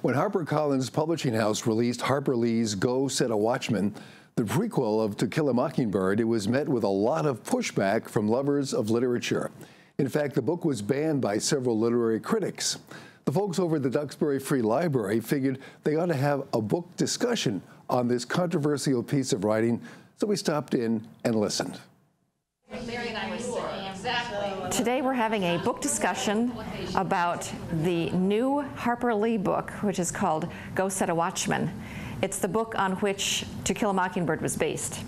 When HarperCollins Publishing House released Harper Lee's Go Set a Watchman, the prequel of To Kill a Mockingbird, it was met with a lot of pushback from lovers of literature. In fact, the book was banned by several literary critics. The folks over at the Duxbury Free Library figured they ought to have a book discussion on this controversial piece of writing, so we stopped in and listened. Today we're having a book discussion about the new Harper Lee book, which is called Go Set a Watchman. It's the book on which To Kill a Mockingbird was based.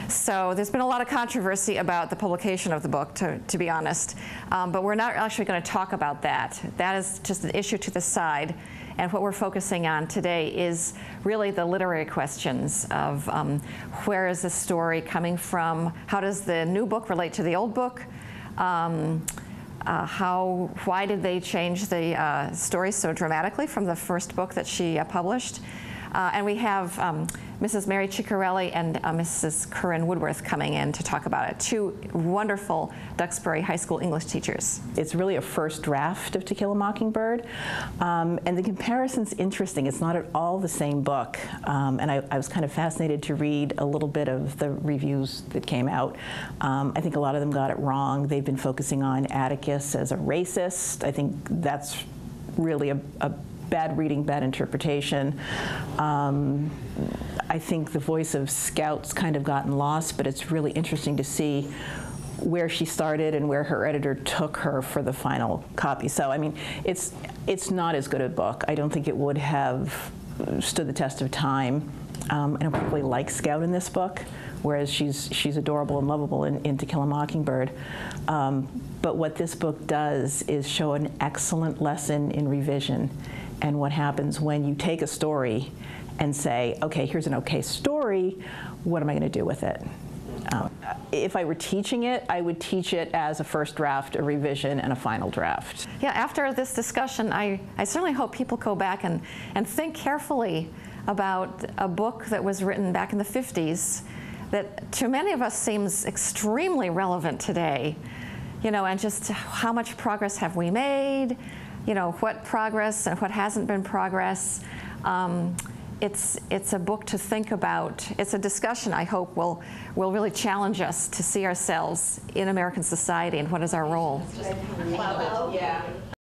So there's been a lot of controversy about the publication of the book, to be honest, but we're not actually going to talk about that. That is just an issue to the side, and what we're focusing on today is really the literary questions of where is the story coming from, how does the new book relate to the old book, why did they change the story so dramatically from the first book that she published. And we have Mrs. Mary Ciccarelli and Mrs. Corinne Woodworth coming in to talk about it, two wonderful Duxbury High School English teachers. It's really a first draft of To Kill a Mockingbird, and the comparison's interesting. It's not at all the same book, and I was kind of fascinated to read a little bit of the reviews that came out. I think a lot of them got it wrong. They've been focusing on Atticus as a racist. I think that's really a bad reading, bad interpretation. I think the voice of Scout's kind of gotten lost, but it's really interesting to see where she started and where her editor took her for the final copy. So, I mean, it's not as good a book. I don't think it would have stood the test of time. I don't particularly like Scout in this book, whereas she's adorable and lovable in To Kill a Mockingbird. But what this book does is show an excellent lesson in revision and what happens when you take a story and say, okay, here's an okay story, what am I going to do with it? If I were teaching it, I would teach it as a first draft, a revision, and a final draft. Yeah, after this discussion, I certainly hope people go back and think carefully about a book that was written back in the 50s that to many of us seems extremely relevant today, you know, and just how much progress have we made, you know, what progress and what hasn't been progress. It's a book to think about. It's a discussion I hope will really challenge us to see ourselves in American society and what is our role.